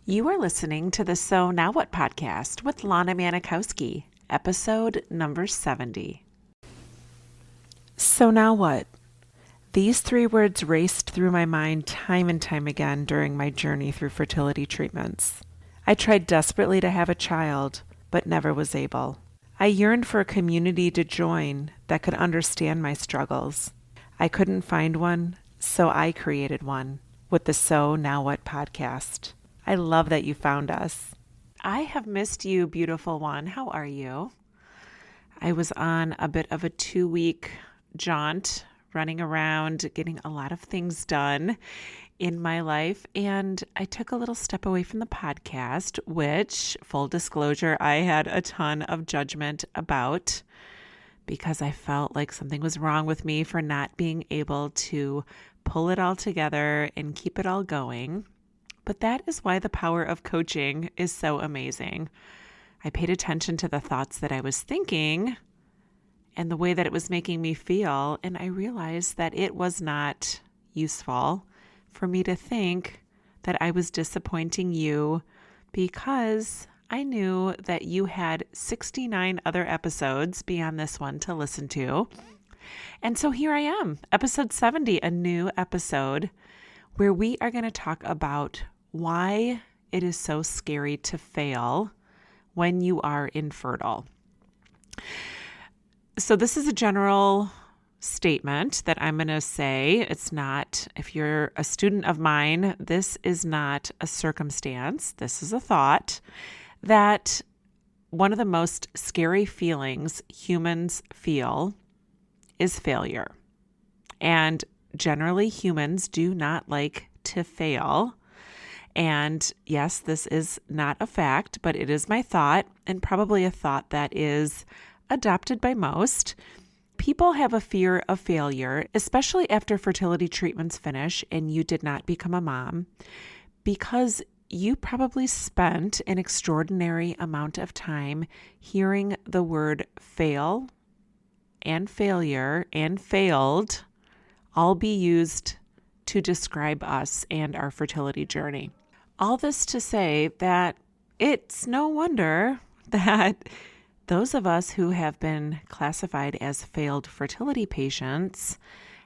You are listening to the So Now What podcast with Lana Manikowski, episode number 70. So now what? These three words raced through my mind time and time again during my journey through fertility treatments. I tried desperately to have a child, but never was able. I yearned for a community to join that could understand my struggles. I couldn't find one, so I created one with the So Now What podcast. I love that you found us. I have missed you, beautiful one. How are you? I was on a bit of a 2-week jaunt, running around, getting a lot of things done in my life, and I took a little step away from the podcast, which, full disclosure, I had a ton of judgment about because I felt like something was wrong with me for not being able to pull it all together and keep it all going. But that is why the power of coaching is so amazing. I paid attention to the thoughts that I was thinking and the way that it was making me feel, and I realized that it was not useful for me to think that I was disappointing you because I knew that you had 69 other episodes beyond this one to listen to. And so here I am, episode 70, a new episode where we are going to talk about why it is so scary to fail when you are infertile. So this is a general statement that I'm going to say. It's not, if you're a student of mine, this is not a circumstance. This is a thought that one of the most scary feelings humans feel is failure. And generally humans do not like to fail. And yes, this is not a fact, but it is my thought, and probably a thought that is adopted by most. People have a fear of failure, especially after fertility treatments finish and you did not become a mom, because you probably spent an extraordinary amount of time hearing the word fail and failure and failed all be used to describe us and our fertility journey. All this to say that it's no wonder that those of us who have been classified as failed fertility patients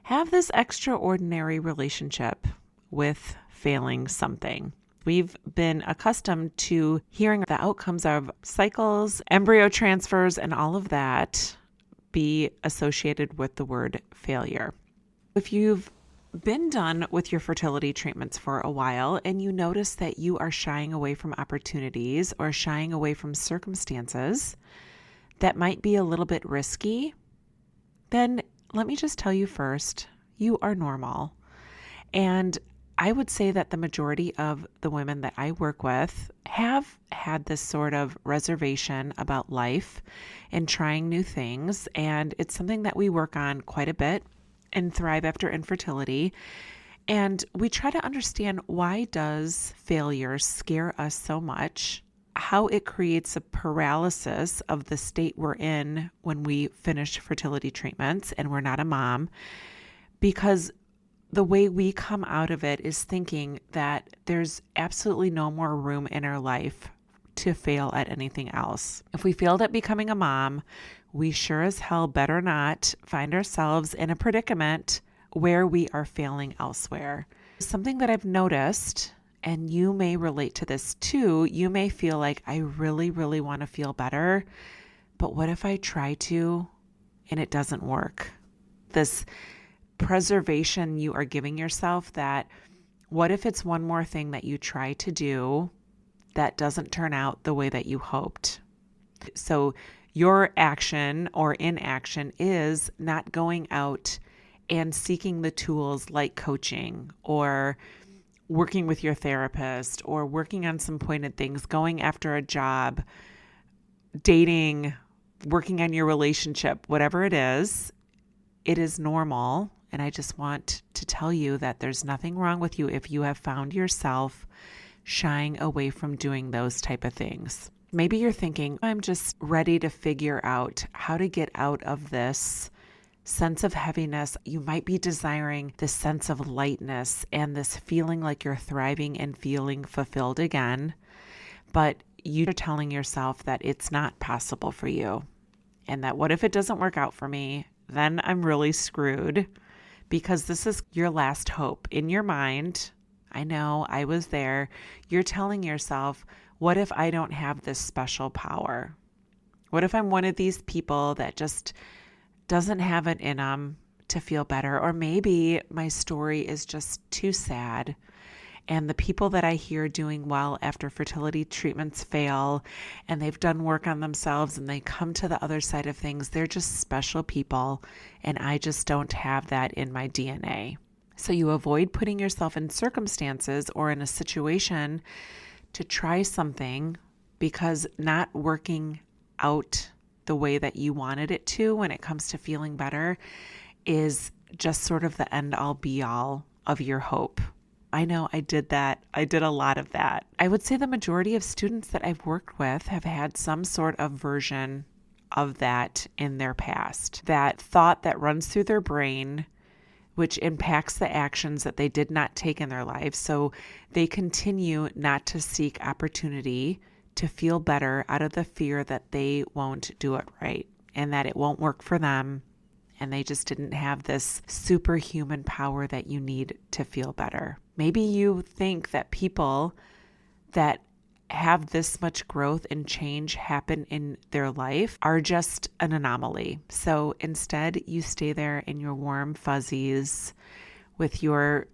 have this extraordinary relationship with failing something. We've been accustomed to hearing the outcomes of cycles, embryo transfers, and all of that be associated with the word failure. If you've been done with your fertility treatments for a while and you notice that you are shying away from opportunities or shying away from circumstances that might be a little bit risky, then let me just tell you first, you are normal. And I would say that the majority of the women that I work with have had this sort of reservation about life and trying new things. And it's something that we work on quite a bit in Thrive After Infertility. And we try to understand, why does failure scare us so much? How it creates a paralysis of the state we're in when we finish fertility treatments and we're not a mom, because the way we come out of it is thinking that there's absolutely no more room in our life to fail at anything else. If we failed at becoming a mom, we sure as hell better not find ourselves in a predicament where we are failing elsewhere. Something that I've noticed, and you may relate to this too, you may feel like, I really, really want to feel better, but what if I try to and it doesn't work? This preservation you are giving yourself, that what if it's one more thing that you try to do that doesn't turn out the way that you hoped? So your action or inaction is not going out and seeking the tools like coaching or working with your therapist or working on some pointed things, going after a job, dating, working on your relationship, whatever it is normal. And I just want to tell you that there's nothing wrong with you if you have found yourself shying away from doing those type of things. Maybe you're thinking, I'm just ready to figure out how to get out of this sense of heaviness. You might be desiring this sense of lightness and this feeling like you're thriving and feeling fulfilled again, but you're telling yourself that it's not possible for you, and that what if it doesn't work out for me? Then I'm really screwed, because this is your last hope. In your mind, I know, I was there, you're telling yourself, what if I don't have this special power? What if I'm one of these people that just doesn't have it in them to feel better? Or maybe my story is just too sad, and the people that I hear doing well after fertility treatments fail and they've done work on themselves and they come to the other side of things, they're just special people, and I just don't have that in my DNA. So you avoid putting yourself in circumstances or in a situation to try something because not working out the way that you wanted it to when it comes to feeling better is just sort of the end all be all of your hope. I know I did that. I did a lot of that. I would say the majority of students that I've worked with have had some sort of version of that in their past. That thought that runs through their brain, which impacts the actions that they did not take in their lives. So they continue not to seek opportunity to feel better out of the fear that they won't do it right and that it won't work for them. And they just didn't have this superhuman power that you need to feel better. Maybe you think that people that have this much growth and change happen in their life are just an anomaly. So instead, you stay there in your warm fuzzies with your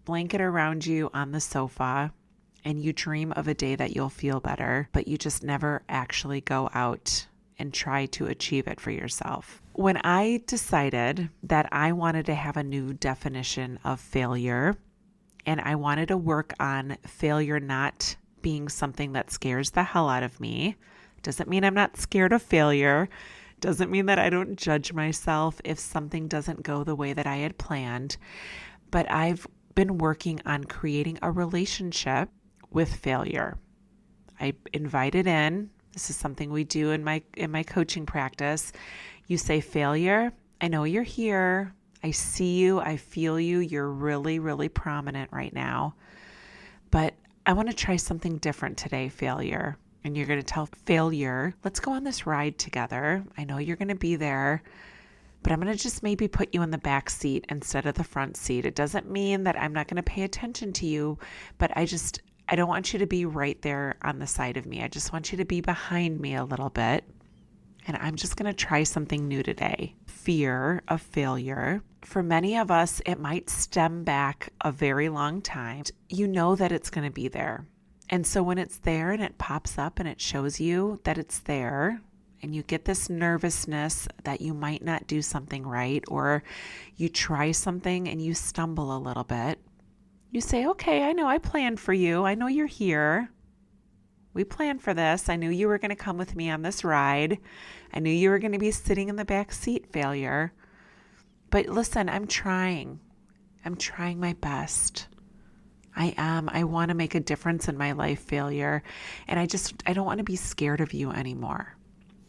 blanket around you on the sofa, and you dream of a day that you'll feel better, but you just never actually go out and try to achieve it for yourself. When I decided that I wanted to have a new definition of failure, and I wanted to work on failure not being something that scares the hell out of me, doesn't mean I'm not scared of failure, doesn't mean that I don't judge myself if something doesn't go the way that I had planned, but I've been working on creating a relationship with failure. I invite it in. This is something we do in my coaching practice. You say, failure, I know you're here. I see you. I feel you. You're really, really prominent right now. But I want to try something different today, failure. And you're going to tell failure, let's go on this ride together. I know you're going to be there, but I'm going to just maybe put you in the back seat instead of the front seat. It doesn't mean that I'm not going to pay attention to you, but I don't want you to be right there on the side of me. I just want you to be behind me a little bit. And I'm just going to try something new today. Fear of failure. For many of us, it might stem back a very long time. You know that it's going to be there. And so when it's there and it pops up and it shows you that it's there, and you get this nervousness that you might not do something right, or you try something and you stumble a little bit, you say, okay, I know I planned for you. I know you're here. We planned for this. I knew you were going to come with me on this ride. I knew you were going to be sitting in the back seat, failure. But listen, I'm trying. I'm trying my best. I am. I want to make a difference in my life, failure. And I don't want to be scared of you anymore.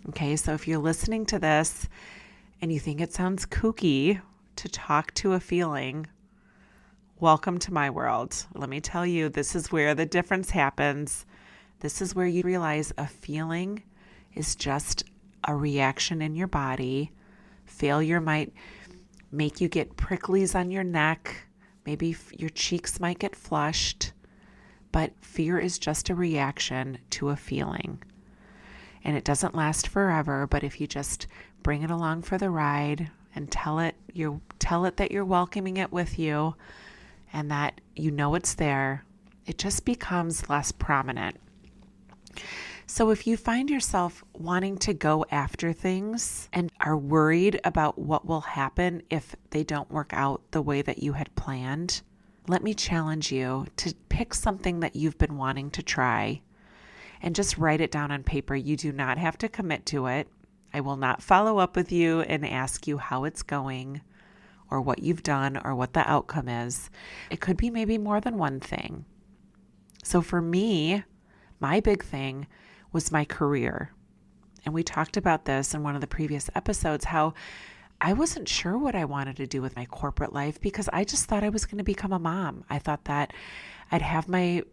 Okay, so if you're listening to this and you think it sounds kooky to talk to a feeling, welcome to my world. Let me tell you, this is where the difference happens. This is where you realize a feeling is just a reaction in your body. Failure might make you get pricklies on your neck. Maybe your cheeks might get flushed. But fear is just a reaction to a feeling. And it doesn't last forever, but if you just bring it along for the ride and tell it that you're welcoming it with you and that you know it's there, it just becomes less prominent. So if you find yourself wanting to go after things and are worried about what will happen if they don't work out the way that you had planned, let me challenge you to pick something that you've been wanting to try and just write it down on paper. You do not have to commit to it. I will not follow up with you and ask you how it's going or what you've done or what the outcome is. It could be maybe more than one thing. So for me, my big thing was my career. And we talked about this in one of the previous episodes, how I wasn't sure what I wanted to do with my corporate life because I just thought I was going to become a mom. I thought that I'd have my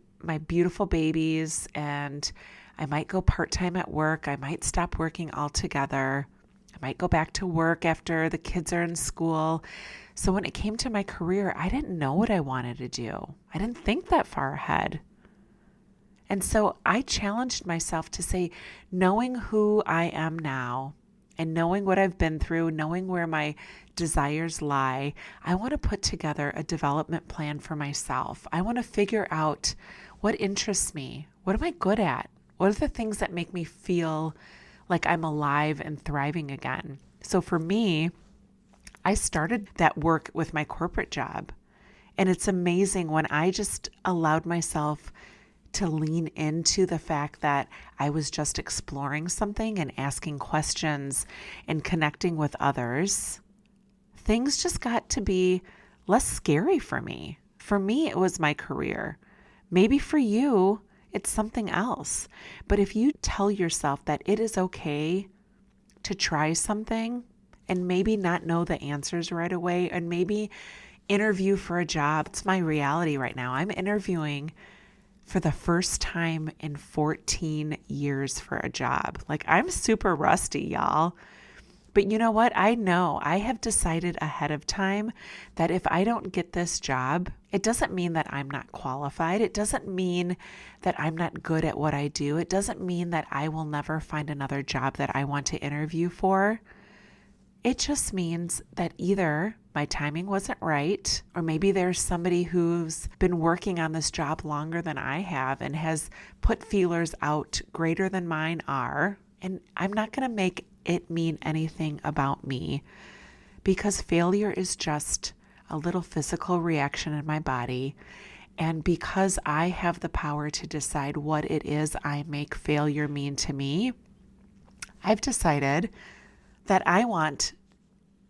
beautiful babies and I might go part-time at work. I might stop working altogether. I might go back to work after the kids are in school. So when it came to my career, I didn't know what I wanted to do. I didn't think that far ahead. And so I challenged myself to say, knowing who I am now and knowing what I've been through, knowing where my desires lie, I want to put together a development plan for myself. I want to figure out what interests me. What am I good at? What are the things that make me feel like I'm alive and thriving again? So for me, I started that work with my corporate job. And it's amazing when I just allowed myself to lean into the fact that I was just exploring something and asking questions and connecting with others, things just got to be less scary for me. For me, it was my career. Maybe for you, it's something else. But if you tell yourself that it is okay to try something and maybe not know the answers right away, and maybe interview for a job, it's my reality right now. I'm interviewing for the first time in 14 years for a job. Like, I'm super rusty, y'all. But you know what? I know I have decided ahead of time that if I don't get this job, it doesn't mean that I'm not qualified. It doesn't mean that I'm not good at what I do. It doesn't mean that I will never find another job that I want to interview for. It just means that either my timing wasn't right, or maybe there's somebody who's been working on this job longer than I have and has put feelers out greater than mine are. And I'm not going to make it mean anything about me, because failure is just a little physical reaction in my body. And because I have the power to decide what it is I make failure mean to me, I've decided that I want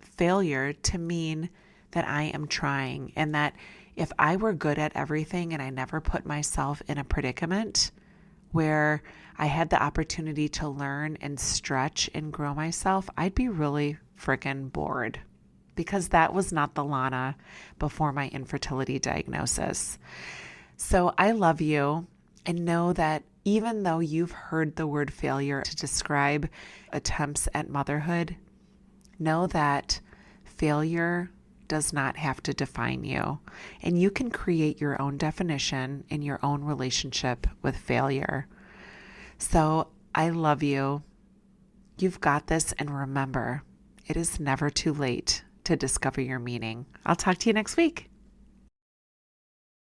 failure to mean that I am trying, and that if I were good at everything and I never put myself in a predicament where I had the opportunity to learn and stretch and grow myself, I'd be really freaking bored, because that was not the Lana before my infertility diagnosis. So I love you, and know that even though you've heard the word failure to describe attempts at motherhood, know that failure does not have to define you, and you can create your own definition in your own relationship with failure. So I love you. You've got this, and remember, it is never too late to discover your meaning. I'll talk to you next week.